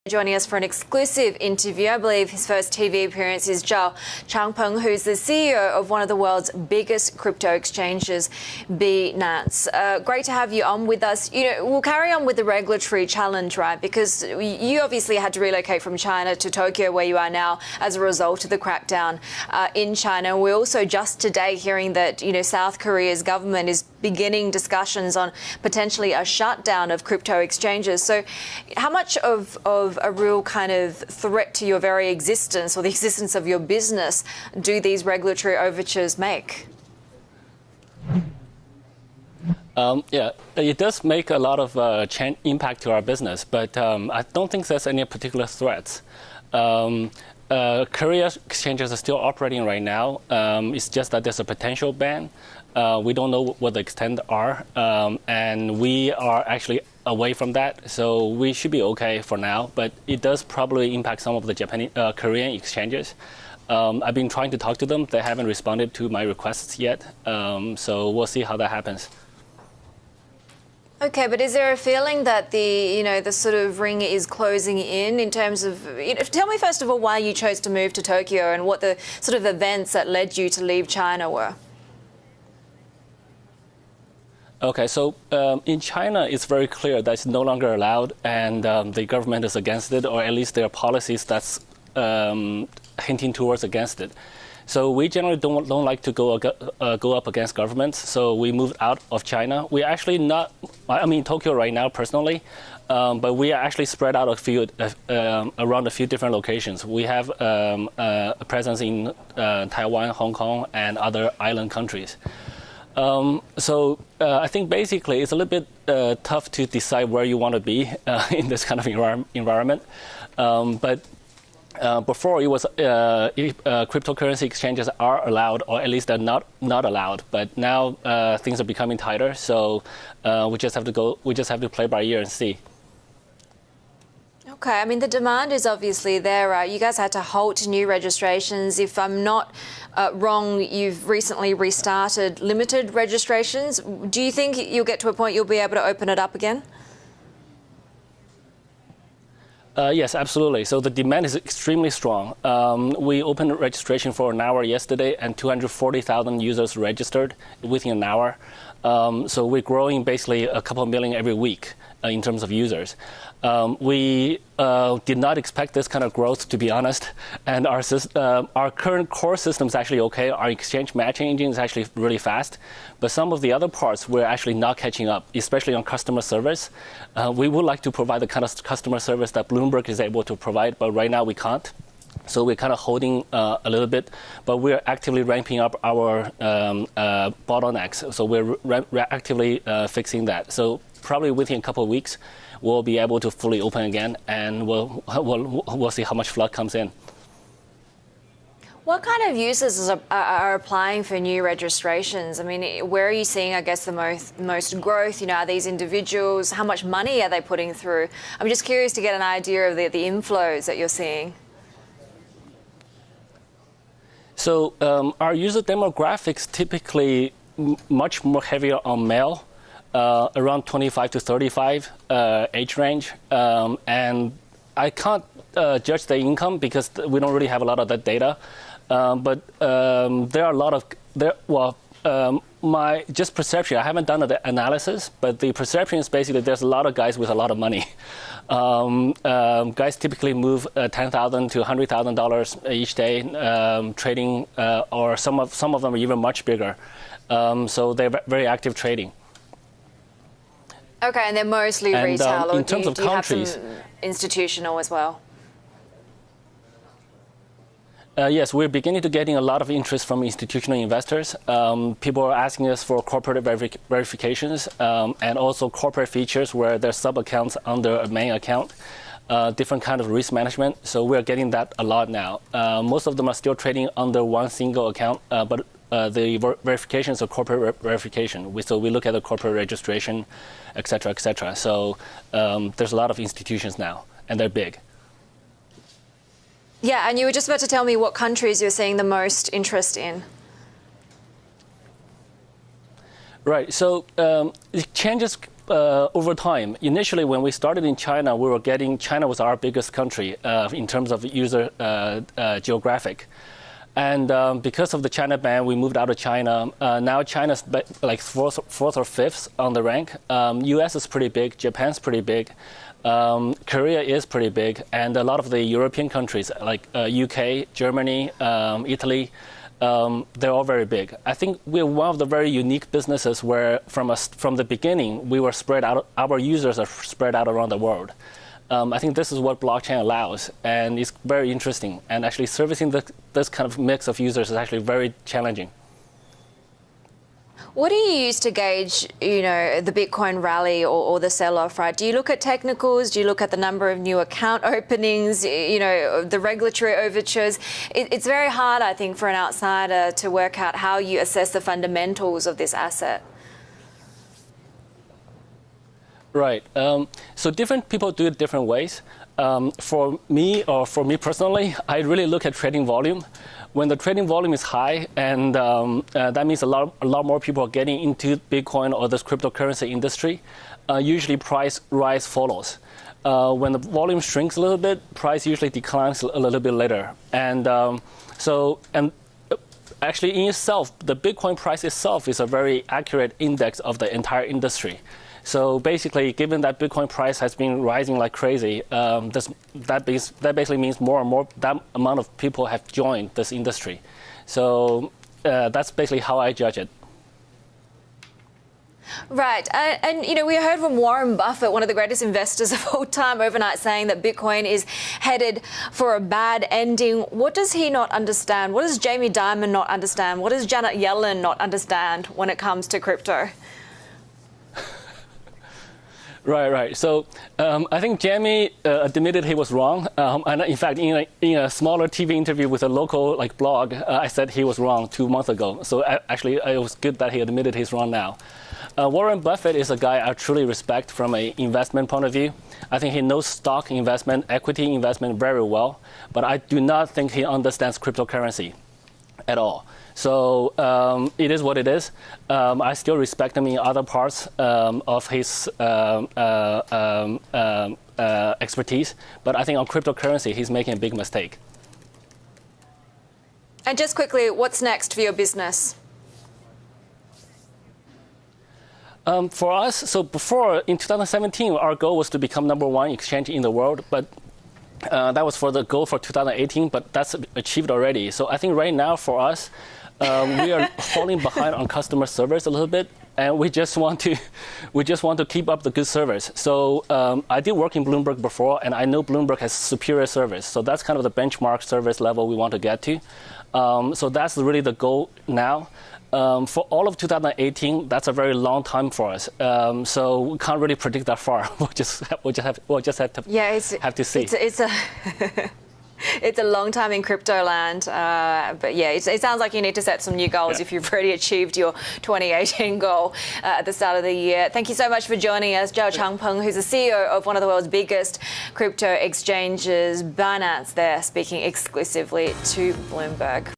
Joining us for an exclusive interview, I believe his first TV appearance is Zhao Changpeng, who's the CEO of one of the world's biggest crypto exchanges, Binance. Great to have you on with us. We'll carry on with the regulatory challenge, right? Because you obviously had to relocate from China to Tokyo, where you are now, as a result of the crackdown in China. We're also just today hearing that, South Korea's government is beginning discussions on potentially a shutdown of crypto exchanges. So how much of a real kind of threat to your very existence or the existence of your business do these regulatory overtures make? It does make a lot of impact to our business, but I don't think there's any particular threats. Korea exchanges are still operating right now. It's just that there's a potential ban. We don't know what the extent are, and we are actually away from that, so we should be okay for now. But it does probably impact some of the Korean exchanges. I've been trying to talk to them. They haven't responded to my requests yet, so we'll see how that happens. Okay, but is there a feeling that the sort of ring is closing in terms of, tell me first of all why you chose to move to Tokyo and what the sort of events that led you to leave China were? Okay, so in China, it's very clear that it's no longer allowed, and the government is against it, or at least there are policies that's hinting towards against it. So we generally don't like to go up against governments, so we moved out of China. We're actually not, I'm in Tokyo right now personally, but we are actually spread out around a few different locations. We have a presence in Taiwan, Hong Kong, and other island countries. So I think basically it's a little bit tough to decide where you want to be in this kind of environment. But before it was cryptocurrency exchanges are allowed, or at least they're not allowed. But now things are becoming tighter, so we just have to play by ear and see. Okay, I mean, the demand is obviously there, right? You guys had to halt new registrations. If I'm not wrong, you've recently restarted limited registrations. Do you think you'll get to a point you'll be able to open it up again? Yes, absolutely. So the demand is extremely strong. We opened registration for an hour yesterday, and 240,000 users registered within an hour. So we're growing basically a couple of million every week in terms of users. We did not expect this kind of growth, to be honest. And our current core system is actually okay. Our exchange matching engine is actually really fast. But some of the other parts we're actually not catching up, especially on customer service. We would like to provide the kind of customer service that Bloomberg is able to provide, but right now we can't. So we're kind of holding a little bit, but we're actively ramping up our bottlenecks. So we're actively fixing that. So probably within a couple of weeks, we'll be able to fully open again, and we'll see how much flood comes in. What kind of users are applying for new registrations? I mean, where are you seeing, I guess, the most growth? Are these individuals? How much money are they putting through? I'm just curious to get an idea of the inflows that you're seeing. So our user demographics typically much more heavier on male. Around 25 to 35 age range, and I can't judge the income because we don't really have a lot of that data. But there are a lot of my just perception. I haven't done the analysis, but the perception is basically there's a lot of guys with a lot of money. Guys typically move $10,000 to $100,000 each day, trading, or some of them are even much bigger. So they're very active trading. Okay, and they're mostly retail, or in terms of countries, have some institutional as well? Yes, we're beginning to getting a lot of interest from institutional investors. People are asking us for corporate verifications and also corporate features where there's sub-accounts under a main account, different kind of risk management. So we're getting that a lot now. Most of them are still trading under one single account, but the verification is a corporate verification. So we look at the corporate registration, et cetera, et cetera. So there's a lot of institutions now, and they're big. Yeah, and you were just about to tell me what countries you're seeing the most interest in. Right. So exchanges over time. Initially, when we started in China, China was our biggest country in terms of user geographic. And because of the China ban, we moved out of China. Now China's like fourth or fifth on the rank. US is pretty big. Japan's pretty big. Korea is pretty big. And a lot of the European countries like UK, Germany, Italy, they're all very big. I think we're one of the very unique businesses where from the beginning, we were spread out. Our users are spread out around the world. I think this is what blockchain allows, and it's very interesting. And actually servicing this kind of mix of users is actually very challenging. What do you use to gauge, the Bitcoin rally or the sell-off, right? Do you look at technicals? Do you look at the number of new account openings, the regulatory overtures? It's very hard, I think, for an outsider to work out how you assess the fundamentals of this asset. Right. So different people do it different ways. For me personally, I really look at trading volume. When the trading volume is high, and that means a lot more people are getting into Bitcoin or this cryptocurrency industry, usually price rise follows. When the volume shrinks a little bit, price usually declines a little bit later. And actually in itself, the Bitcoin price itself is a very accurate index of the entire industry. So basically, given that Bitcoin price has been rising like crazy, that basically means more and more that amount of people have joined this industry. So that's basically how I judge it. Right. And we heard from Warren Buffett, one of the greatest investors of all time, overnight saying that Bitcoin is headed for a bad ending. What does he not understand? What does Jamie Dimon not understand? What does Janet Yellen not understand when it comes to crypto? Right. So I think Jamie admitted he was wrong. And in fact, in a smaller TV interview with a local blog, I said he was wrong 2 months ago. So actually, it was good that he admitted he's wrong now. Warren Buffett is a guy I truly respect from an investment point of view. I think he knows stock investment, equity investment very well. But I do not think he understands cryptocurrency at all. So it is what it is. I still respect him in other parts of his expertise, but I think on cryptocurrency, he's making a big mistake. And just quickly, what's next for your business? For us, so before, in 2017, our goal was to become #1 exchange in the world, but that was for the goal for 2018, but that's achieved already. So I think right now for us, we are falling behind on customer service a little bit, and we just want to keep up the good service. So I did work in Bloomberg before, and I know Bloomberg has superior service. So that's kind of the benchmark service level we want to get to. So that's really the goal now. For all of 2018, that's a very long time for us. So we can't really predict that far. We'll just have to see. It's a long time in crypto land, but yeah, it sounds like you need to set some new goals if you've already achieved your 2018 goal at the start of the year. Thank you so much for joining us, Zhao Changpeng, who's the CEO of one of the world's biggest crypto exchanges, Binance, there speaking exclusively to Bloomberg.